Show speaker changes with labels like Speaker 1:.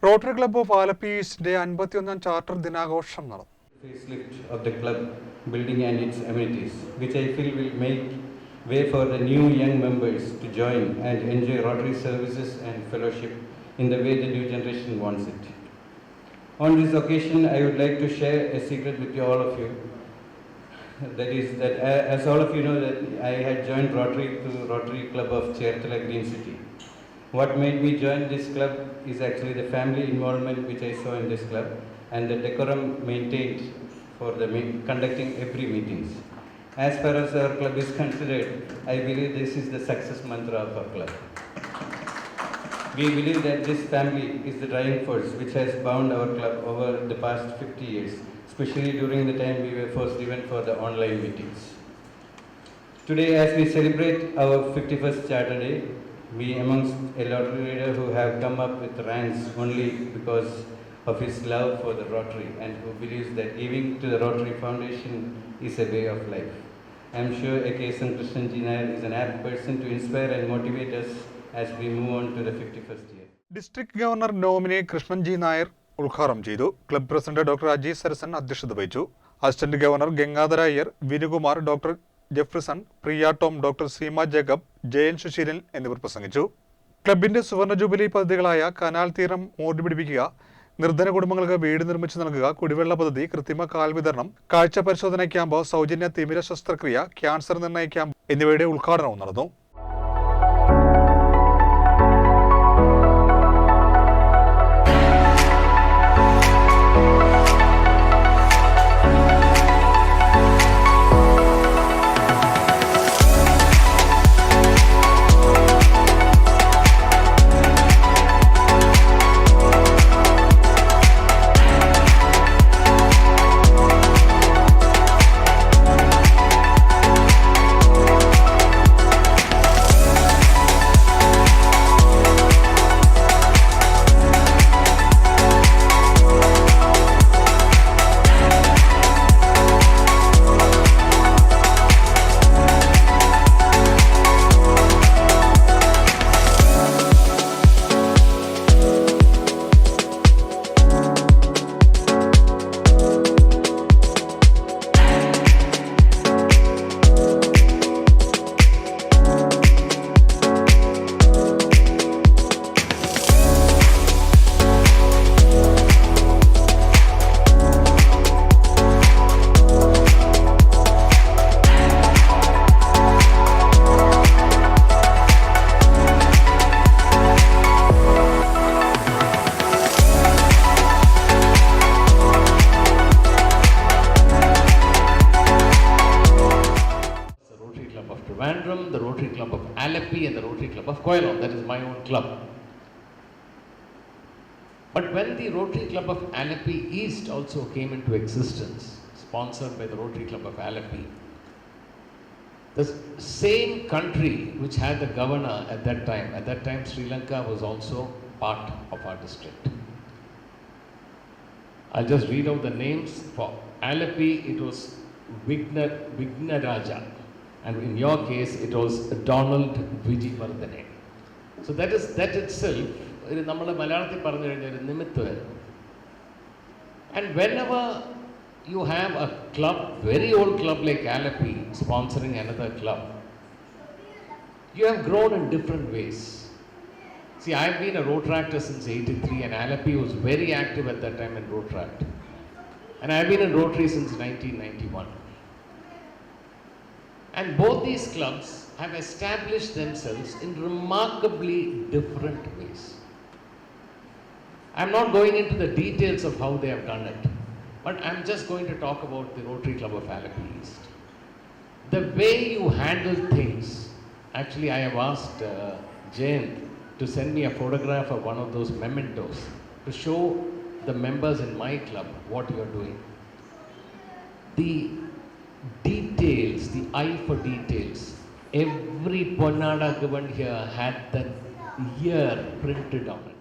Speaker 1: Rotary Club of Alapi Eastന്റെ 51ാം charter ദിനാഘോഷം നടന്നു.
Speaker 2: Facelift of the club building and its amenities, which I feel will make way for the new young members to join and enjoy Rotary services and fellowship in the way the new generation wants it. On this occasion, I would like to share a secret with all of you. That is that, as all of you know, that I had joined Rotary through Rotary Club of Cherthala Green City. What made me join this club is actually the family involvement which I saw in this club and the decorum maintained for the conducting every meetings. As far as our club is considered, I believe this is the success mantra of our club. We believe that this family is the driving force which has bound our club over the past 50 years, especially during the time we were first driven for the online meetings. Today, as we celebrate our 51st Charter Day, we amongst a lottery reader who have come up with ranks only because of his love for the Rotary and who believes that giving to the Rotary Foundation is a way of life. I am sure A.K.S. Krishnan Ji Nair is an apt person to inspire and motivate us as we move on to the 51st year.
Speaker 1: District Governor nominee Krishnan Ji Nair ഉദ്ഘാടനം ചെയ്തു. Club president doctor Ajees Sarasan അധ്യക്ഷത വഹിച്ചു. Assistant governor Gangadhara Iyer, Vinukumar, doctor Jefrison, Priya Tom, doctor Seema Jacob, Jayan Susheelan എന്നിവർ പ്രസംഗിച്ചു. ക്ലബിന്റെ സുവർണ jubilee പദ്ധതികളായ canal തീരം മോടി പിടിപ്പിക്കുക, നിർധന കുടുംബങ്ങൾക്ക് വീട് നിർമ്മിച്ചു നൽകുക, കുടിവെള്ള പദ്ധതി, കൃത്രിമ കാൽ വിതരണം, കാഴ്ച പരിശോധന ക്യാമ്പ്, സൗജന്യ തിമിര ശസ്ത്രക്രിയ, ക്യാൻസർ നിർണയ ക്യാമ്പ് എന്നിവയുടെ ഉദ്ഘാടനവും നടന്നു.
Speaker 3: The Rotary Club of Alapi and the Rotary Club of Koilom. That is my own club. But when the Rotary Club of Alapi East also came into existence, sponsored by the Rotary Club of Alapi, the same country which had the governor at that time Sri Lanka was also part of our district. I'll just read out the names. For Alapi, it was Vignaraja. And in your case, it was Donald Vijivardhane. So that itself, നമ്മൾ മലയാളത്തിൽ പറഞ്ഞു കഴിഞ്ഞാൽ ഒരു നിമിത്തം. And whenever you have a club, very old club like Alapi sponsoring another club, you have grown in different ways. See, I have been a Rotaractor since '83 and Alapi was very active at that time in Rotaract. And I have been in Rotary since 1991. And both these clubs have established themselves in remarkably different ways. I'm not going into the details of how they have done it, but I'm just going to talk about the Rotary Club of Alapi East. The way you handle things, actually I have asked Jayant to send me a photograph of one of those mementos to show the members in my club what you are doing. The details, the eye for details. Every Ponnada given here had that year printed on it.